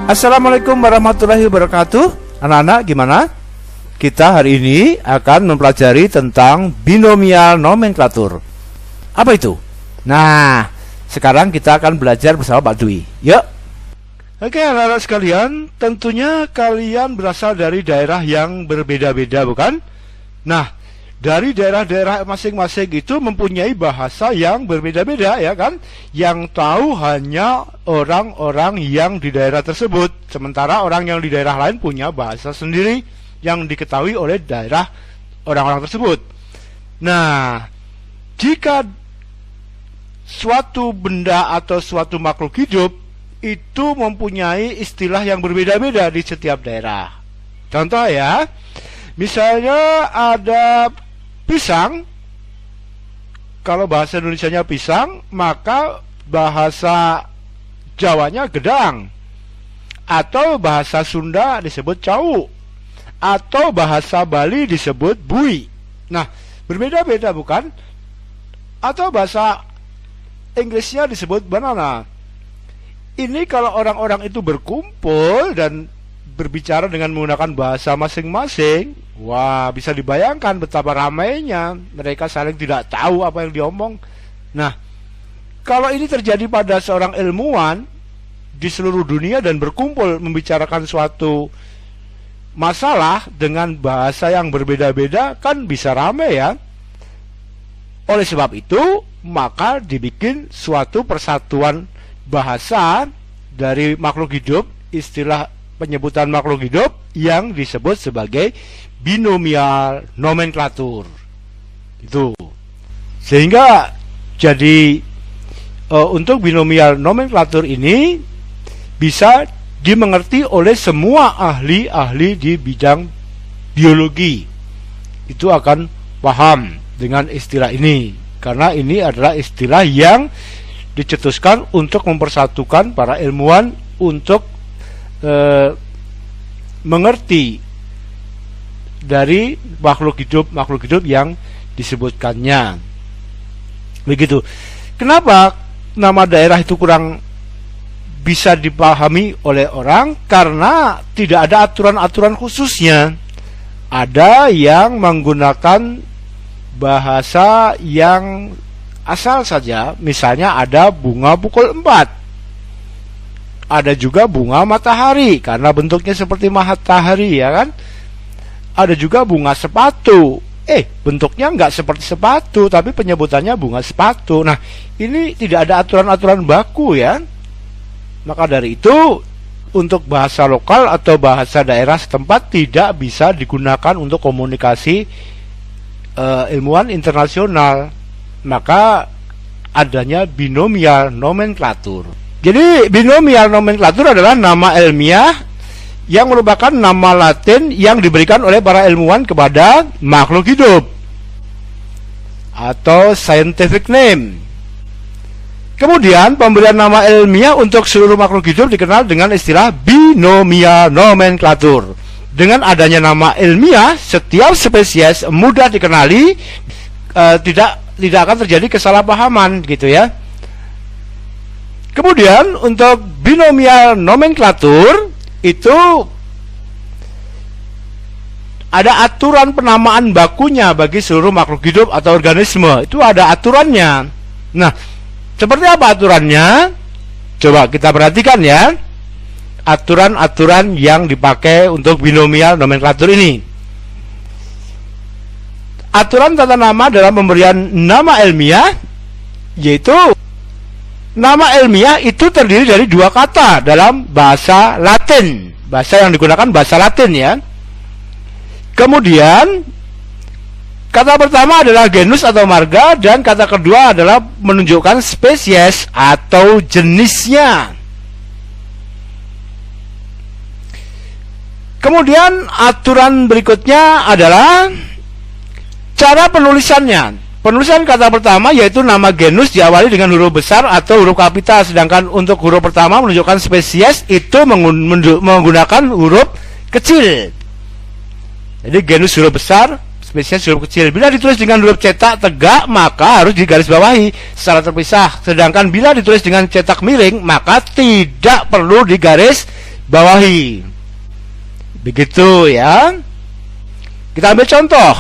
Assalamualaikum warahmatullahi wabarakatuh. Anak-anak gimana? Kita hari ini akan mempelajari tentang binomial nomenklatur. Apa itu? Nah, sekarang kita akan belajar bersama Pak Dwi. Yuk. Oke anak-anak sekalian, tentunya kalian berasal dari daerah yang berbeda-beda, bukan? Nah, dari daerah-daerah masing-masing itu mempunyai bahasa yang berbeda-beda, ya kan? Yang tahu hanya orang-orang yang di daerah tersebut. Sementara orang yang di daerah lain punya bahasa sendiri yang diketahui oleh daerah orang-orang tersebut. Nah, jika suatu benda atau suatu makhluk hidup itu mempunyai istilah yang berbeda-beda di setiap daerah. Contoh ya, misalnya ada pisang, kalau bahasa Indonesianya pisang, maka bahasa Jawanya gedang, atau bahasa Sunda disebut cau, atau bahasa Bali disebut bui. Nah, berbeda-beda bukan? Atau bahasa Inggrisnya disebut banana. Ini kalau orang-orang itu berkumpul dan berbicara dengan menggunakan bahasa masing-masing, wah, bisa dibayangkan betapa ramainya. Mereka saling tidak tahu apa yang diomong. Nah, kalau ini terjadi pada seorang ilmuwan di seluruh dunia dan berkumpul membicarakan suatu masalah dengan bahasa yang berbeda-beda, kan bisa ramai ya. Oleh sebab itu, maka dibikin suatu persatuan bahasa dari makhluk hidup, istilah penyebutan makhluk hidup yang disebut sebagai binomial nomenklatur. Itu. Sehingga jadi untuk binomial nomenklatur ini bisa dimengerti oleh semua ahli-ahli di bidang biologi. Itu akan paham dengan istilah ini, karena ini adalah istilah yang dicetuskan untuk mempersatukan para ilmuwan untuk mengerti dari makhluk hidup yang disebutkannya. Begitu. Kenapa nama daerah itu kurang bisa dipahami oleh orang? Karena tidak ada aturan-aturan khususnya. Ada yang menggunakan bahasa yang asal saja. Misalnya ada bunga pukul 4. Ada juga bunga matahari karena bentuknya seperti matahari, ya kan? Ada juga bunga sepatu. Bentuknya nggak seperti sepatu, tapi penyebutannya bunga sepatu. Nah, ini tidak ada aturan-aturan baku ya. Maka dari itu, untuk bahasa lokal atau bahasa daerah setempat tidak bisa digunakan untuk komunikasi ilmuwan internasional. Maka adanya binomial nomenklatur. Jadi binomial nomenklatur adalah nama ilmiah yang merupakan nama Latin yang diberikan oleh para ilmuwan kepada makhluk hidup, atau scientific name. Kemudian pemberian nama ilmiah untuk seluruh makhluk hidup dikenal dengan istilah binomial nomenklatur. Dengan adanya nama ilmiah, setiap spesies mudah dikenali, tidak akan terjadi kesalahpahaman gitu ya. Kemudian untuk binomial nomenklatur itu ada aturan penamaan bakunya bagi seluruh makhluk hidup atau organisme. Itu ada aturannya. Nah, seperti apa aturannya? Coba kita perhatikan ya. Aturan-aturan yang dipakai untuk binomial nomenklatur ini. Aturan tata nama dalam pemberian nama ilmiah, yaitu nama ilmiah itu terdiri dari dua kata dalam bahasa Latin. Bahasa yang digunakan bahasa Latin ya. Kemudian kata pertama adalah genus atau marga, dan kata kedua adalah menunjukkan spesies atau jenisnya. Kemudian aturan berikutnya adalah cara penulisannya. Penulisan kata pertama yaitu nama genus diawali dengan huruf besar atau huruf kapital, sedangkan untuk huruf pertama menunjukkan spesies itu menggunakan huruf kecil. Jadi genus huruf besar, spesies huruf kecil. Bila ditulis dengan huruf cetak tegak, maka harus digarisbawahi secara terpisah. Sedangkan bila ditulis dengan cetak miring, maka tidak perlu digaris bawahi. Begitu ya. Kita ambil contoh.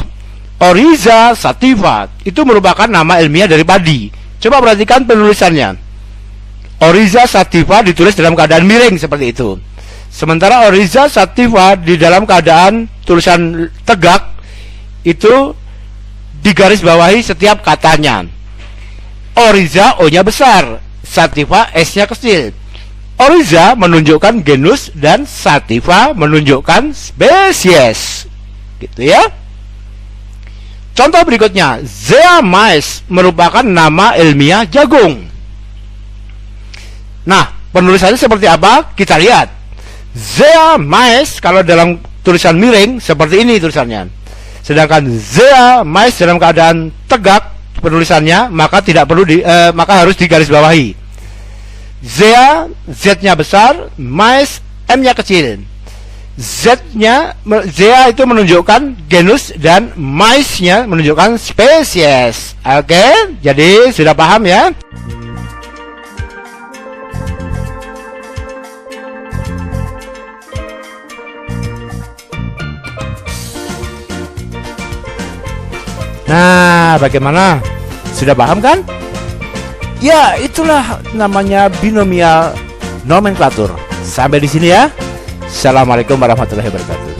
Oryza sativa itu merupakan nama ilmiah dari padi. Coba perhatikan penulisannya. Oryza sativa ditulis dalam keadaan miring seperti itu. Sementara Oryza sativa di dalam keadaan tulisan tegak itu digaris bawahi setiap katanya. Oryza O-nya besar, sativa S-nya kecil. Oryza menunjukkan genus dan sativa menunjukkan spesies. Gitu ya. Contoh berikutnya, Zea mays merupakan nama ilmiah jagung. Nah, penulisannya seperti apa? Kita lihat. Zea mays kalau dalam tulisan miring seperti ini tulisannya. Sedangkan Zea mays dalam keadaan tegak penulisannya maka tidak perlu maka harus digarisbawahi. Zea Z-nya besar, mays M-nya kecil. Zea itu menunjukkan genus dan mays-nya menunjukkan spesies. Oke, jadi sudah paham ya? Nah, bagaimana? Sudah paham kan? Ya, itulah namanya binomial nomenklatur. Sampai di sini ya. Assalamualaikum warahmatullahi wabarakatuh.